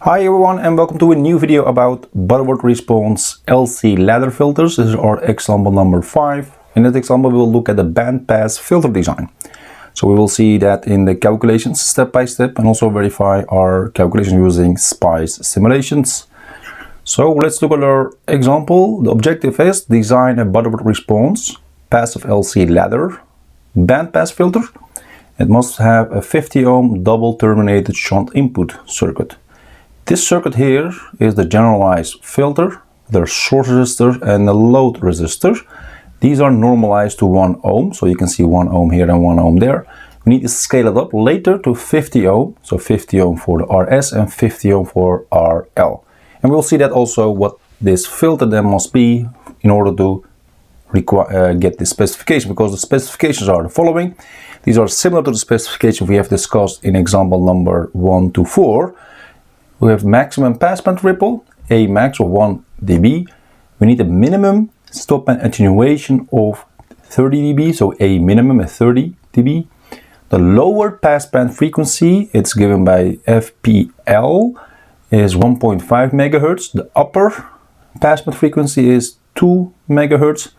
Hi everyone and welcome to a new video about Butterworth Response LC ladder filters. This is our example number 5. In this example we will look at the bandpass filter design. So we will see that in the calculations step by step and also verify our calculations using SPICE simulations. So let's look at our example. The objective is design a Butterworth Response passive LC ladder bandpass filter. It must have a 50 ohm double terminated shunt input circuit. This circuit here is the generalized filter, the source resistor and the load resistor. These are normalized to 1 ohm, so you can see 1 ohm here and 1 ohm there. We need to scale it up later to 50 ohm, so 50 ohm for the RS and 50 ohm for RL. And we'll see that also what this filter then must be in order to get the specification, because the specifications are the following. These are similar to the specification we have discussed in example number 1 to 4. We have maximum passband ripple, a max of 1 dB. We need a minimum stop band attenuation of 30 dB, so a minimum of 30 dB. The lower passband frequency, it's given by FPL, is 1.5 MHz. The upper passband frequency is 2 MHz.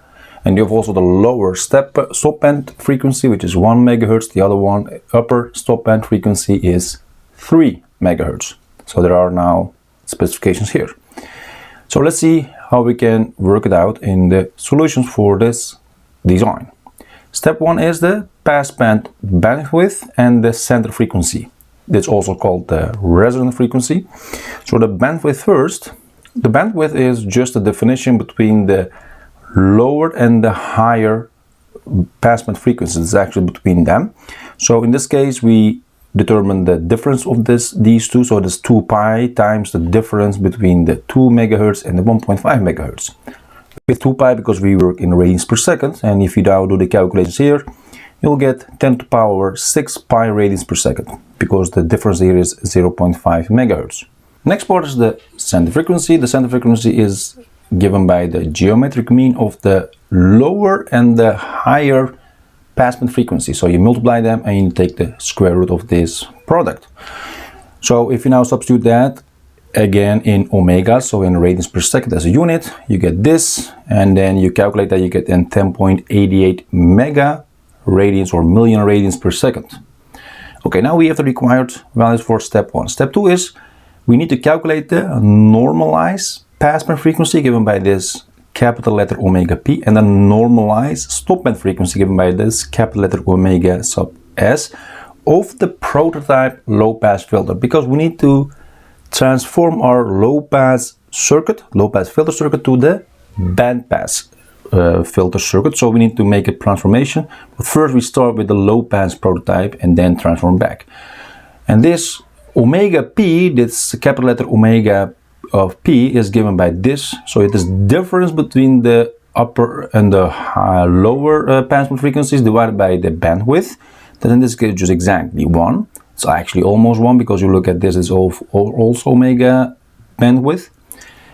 And you have also the lower stop band frequency, which is 1 MHz. The other one, upper stop band frequency, is 3 MHz. So there are now specifications here. So let's see how we can work it out in the solutions for this design. Step 1 is the passband bandwidth and the center frequency. That's also called the resonant frequency. So the bandwidth first. The bandwidth is just a definition between the lower and the higher passband frequencies. It's actually between them. So in this case we determine the difference of these two, so it is 2 pi times the difference between the 2 MHz and the 1.5 MHz. With 2 pi because we work in radians per second, and if you now do the calculations here, you'll get 10 to the power 6 pi radians per second, because the difference here is 0.5 MHz. Next part is the center frequency. The center frequency is given by the geometric mean of the lower and the higher passband frequency. So you multiply them and you take the square root of this product. So if you now substitute that again in omega, so in radians per second as a unit, you get this, and then you calculate that, you get then 10.88 mega radians or million radians per second. Okay, now we have the required values for step 1. Step 2 is we need to calculate the normalized passband frequency given by this capital letter omega p, and then normalized stop band frequency given by this capital letter omega sub s of the prototype low pass filter, because we need to transform our low pass filter circuit to the bandpass filter circuit. So we need to make a transformation, but first we start with the low pass prototype and then transform back. And this omega p, this capital letter omega of p, is given by this, so it is difference between the upper and the lower passband frequencies divided by the bandwidth. That in this case just exactly 1. It's actually almost 1, because you look at this, is also omega bandwidth,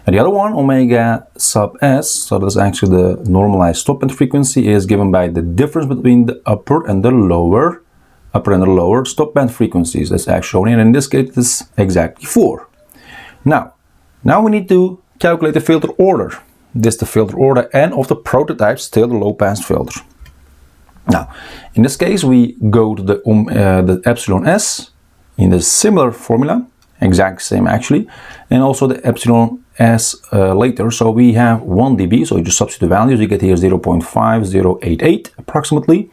and the other one, omega sub s, so that's actually the normalized stop band frequency, is given by the difference between the upper and the lower stop band frequencies. That's actually shown here, and in this case it is exactly 4. Now we need to calculate the filter order. This is the filter order and of the prototype, still the low pass filter. Now, in this case we go to the epsilon s in the similar formula, exact same actually, and also the epsilon s later. So we have 1 dB, so you just substitute the values, you get here 0.5088 approximately,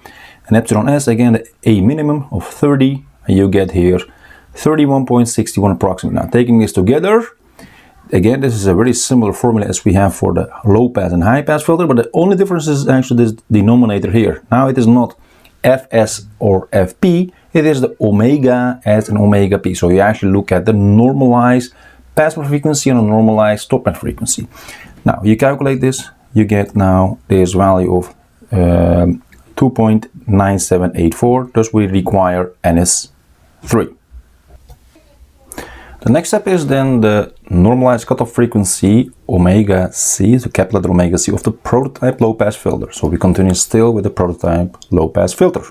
and epsilon s again a minimum of 30, and you get here 31.61 approximately. Now taking this together, again, this is a very similar formula as we have for the low pass and high pass filter, but the only difference is actually this denominator here. Now it is not Fs or Fp, it is the omega s and omega p. So you actually look at the normalized passband frequency and a normalized stop band frequency. Now you calculate this, you get now this value of 2.9784, thus we require NS3. The next step is then the normalized cutoff frequency omega c, the capital letter omega c of the prototype low pass filter. So we continue still with the prototype low pass filter.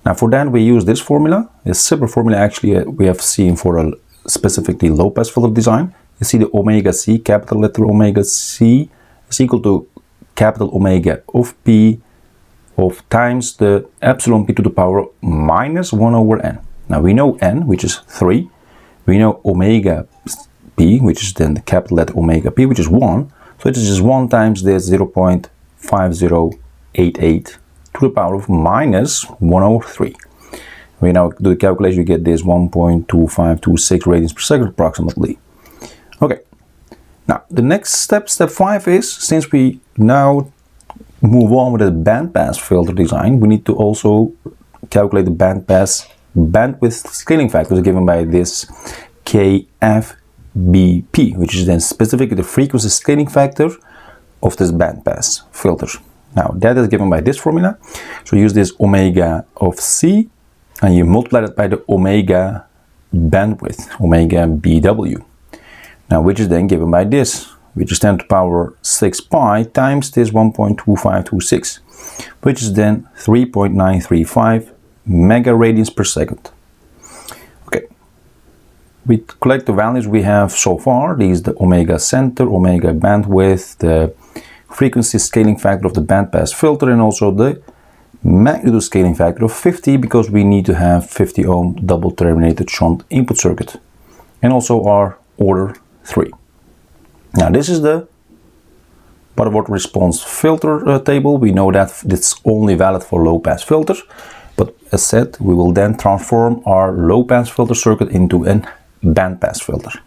Now for that we use this formula, a similar formula actually we have seen for a specifically low pass filter design. You see the omega C, capital letter omega C is equal to capital omega of P of times the epsilon P to the power minus 1 over n. Now we know n, which is 3. We know omega P, which is then the capital letter omega P, which is 1. So it is just 1 times this 0.5088 to the power of minus 1 over 3. We now do the calculation, you get this 1.2526 radians per second approximately. Okay, now the next step, step 5 is, since we now move on with the bandpass filter design, we need to also calculate the bandpass bandwidth scaling factors given by this KFBP, which is then specifically the frequency scaling factor of this bandpass filter. Now that is given by this formula. So use this omega of C and you multiply that by the omega bandwidth, omega BW. Now which is then given by this, which is 10 to the power 6 pi times this 1.2526, which is then 3.935 mega radians per second. Okay, we collect the values we have so far. These the omega center, omega bandwidth, the frequency scaling factor of the bandpass filter, and also the magnitude scaling factor of 50, because we need to have 50 ohm double terminated shunt input circuit, and also our order 3. Now this is the Butterworth response filter table. We know that it's only valid for low pass filters, but as said, we will then transform our low pass filter circuit into a bandpass filter.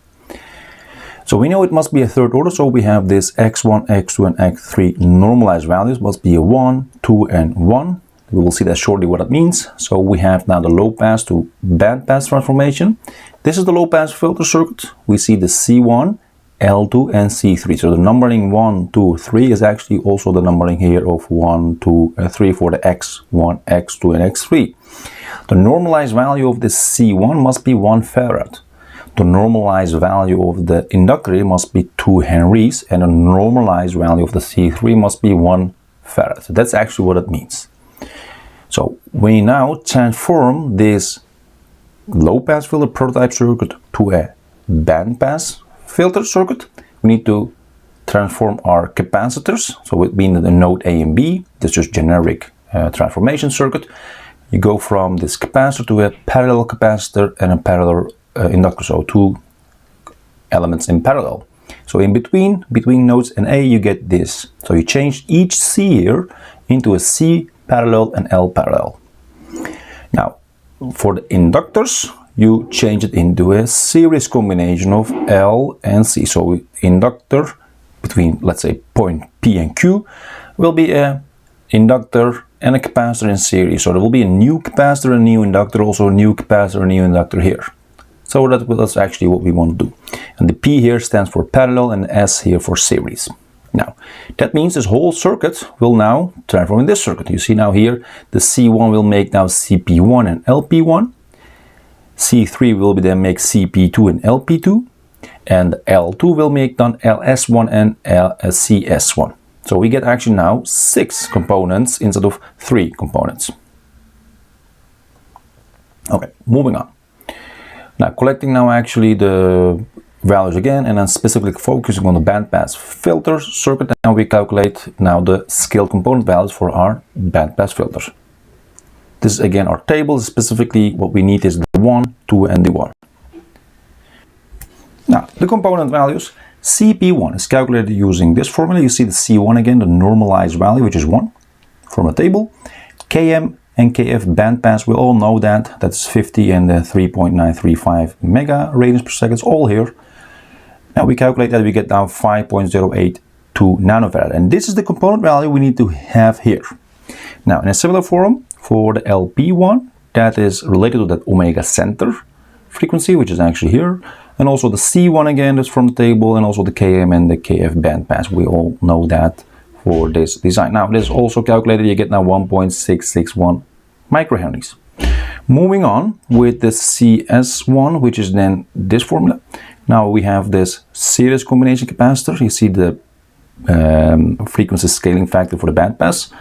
So we know it must be a third order, so we have this x1, x2 and x3 normalized values must be a 1, 2 and 1. We will see that shortly what it means. So we have now the low pass to bandpass transformation. This is the low pass filter circuit. We see the C1, L2 and C3. So the numbering 1, 2, 3 is actually also the numbering here of 1, 2 and 3 for the x1, x2 and x3. The normalized value of this C1 must be 1 farad. The normalized value of the inductor must be 2 henries, and the normalized value of the C3 must be 1 farad. So that's actually what it means. So we now transform this low pass filter prototype circuit to a bandpass filter circuit. We need to transform our capacitors. So it means the node A and B, this is just generic transformation circuit. You go from this capacitor to a parallel capacitor and a parallel inductor, so 2 elements in parallel. So in between nodes and A you get this. So you change each C here into a C parallel and L parallel. Now for the inductors you change it into a series combination of L and C. So inductor between, let's say, point P and Q will be a inductor and a capacitor in series. So there will be a new capacitor, a new inductor, also a new capacitor, a new inductor here. So that's actually what we want to do. And the P here stands for parallel and S here for series. Now, that means this whole circuit will now transform in this circuit. You see now here, the C1 will make now CP1 and LP1. C3 will then make CP2 and LP2. And L2 will make then LS1 and CS1. So we get actually now 6 components instead of 3 components. Okay, moving on. Now collecting now actually the values again, and then specifically focusing on the bandpass filter circuit. Now we calculate now the scale component values for our bandpass filters. This is again our table. Specifically what we need is the 1, 2 and the 1. Now the component values, CP1 is calculated using this formula. You see the C1 again, the normalized value, which is 1 from a table. KM and KF bandpass, we all know that. That's 50 and 3.935 mega radians per second, all here. Now we calculate that, we get down 5.082 nanofarad. And this is the component value we need to have here. Now in a similar form, for the LP1, that is related to that omega center frequency, which is actually here. And also the C1 again, that's from the table, and also the KM and the KF bandpass. We all know that for this design. Now this is also calculated, you get now 1.661 microhenries. Moving on with the CS1, which is then this formula. Now we have this series combination capacitor. You see the frequency scaling factor for the bandpass,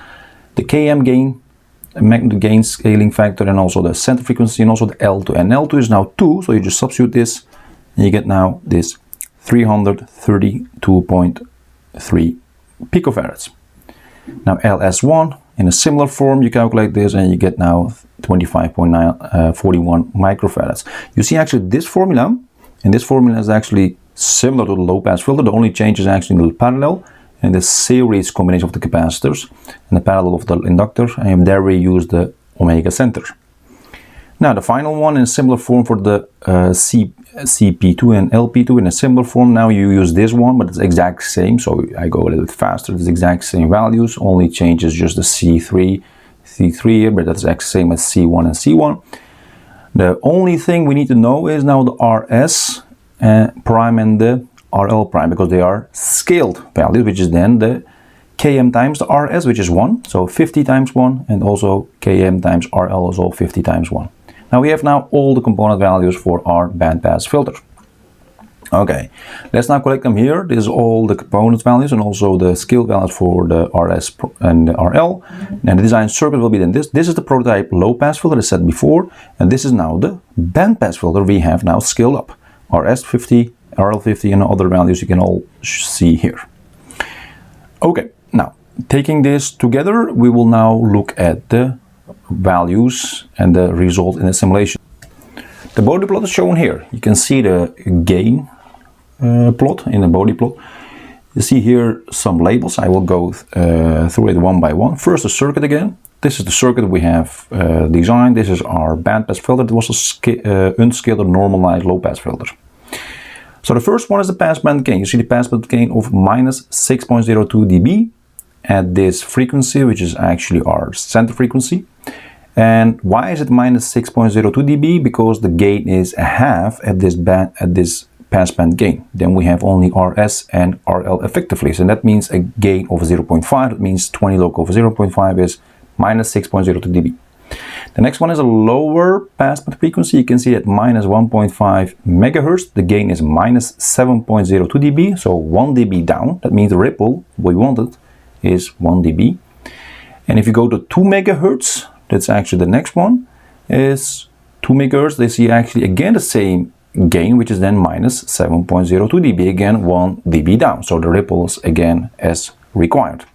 the KM gain, magnetic gain scaling factor, and also the center frequency, and also the L2. And L2 is now 2, so you just substitute this and you get now this 332.3 picofarads. Now LS1, in a similar form, you calculate this and you get now 25.941 microfarads. You see actually this formula, and this formula is actually similar to the low pass filter. The only change is actually in the parallel and the series combination of the capacitors and the parallel of the inductor, and there we use the omega center. Now the final one in a similar form for the CP2 and LP2 in a similar form. Now you use this one, but it's exact same, so I go a little bit faster. It's exact same values, only changes just the C3 here, but that's exact same as C1 and C1. The only thing we need to know is now the RS prime and the RL prime, because they are scaled values, which is then the Km times the RS, which is 1, so 50 times 1, and also Km times RL is all 50 times 1. Now we have now all the component values for our bandpass filter. Okay, let's now collect them here. This is all the component values and also the scale values for the RS and the RL. And the design circuit will be then this. This is the prototype low pass filter, as said before, and this is now the bandpass filter we have now scaled up. RS50, RL50, and other values you can all see here. Okay, now taking this together, we will now look at the values and the result in the simulation. The body plot is shown here. You can see the gain plot in the body plot. You see here some labels. I will go through it one by one. First, the circuit again. This is the circuit we have designed. This is our bandpass filter. It was a unscaled or normalized low pass filter. So the first one is the passband gain. You see the passband gain of minus 6.02 dB at this frequency, which is actually our center frequency. And why is it minus 6.02 dB? Because the gain is a half at this passband gain. Then we have only RS and RL effectively. So that means a gain of 0.5. That means 20 log over 0.5 is minus 6.02 dB. The next one is a lower passband frequency. You can see at minus 1.5 megahertz. The gain is minus 7.02 dB. So 1 dB down. That means the ripple we wanted is 1 dB. And if you go to 2 megahertz, that's actually the next one, is 2 megahertz. They see actually again the same gain, which is then minus 7.02 dB, again 1 dB down. So the ripples again as required.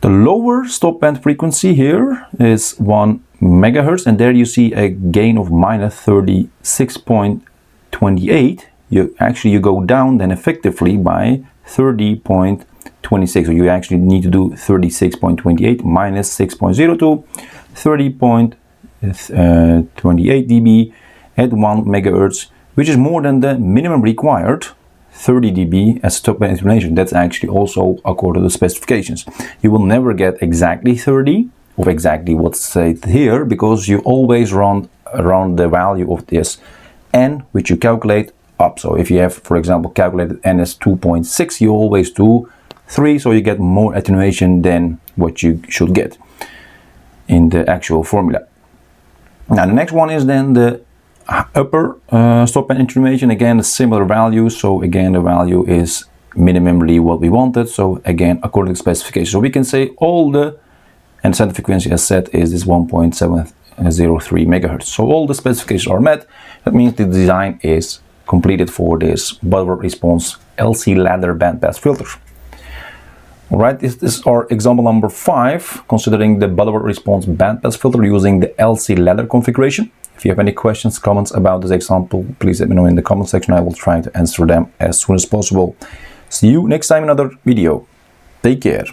The lower stop band frequency here is 1 megahertz, and there you see a gain of minus 36.28. You go down then effectively by 30.26. So you actually need to do 36.28 minus 6.02, 30.28 dB at 1 megahertz, which is more than the minimum required 30 dB as stop band information. That's actually also according to the specifications. You will never get exactly 30 of exactly what's said here, because you always run around the value of this n, which you calculate up. So if you have, for example, calculated n as 2.6, you always do 3, so you get more attenuation than what you should get in the actual formula. Now the next one is then the upper stop band attenuation. Again, a similar value. So again, the value is minimally what we wanted. So again, according to specification. So we can say all the, and center frequency as set is this 1.703 megahertz. So all the specifications are met. That means the design is completed for this Butterworth response LC ladder bandpass filter. Alright, this is our example number 5, considering the Butterworth response bandpass filter using the LC ladder configuration. If you have any questions, comments about this example, please let me know in the comment section. I will try to answer them as soon as possible. See you next time in another video. Take care.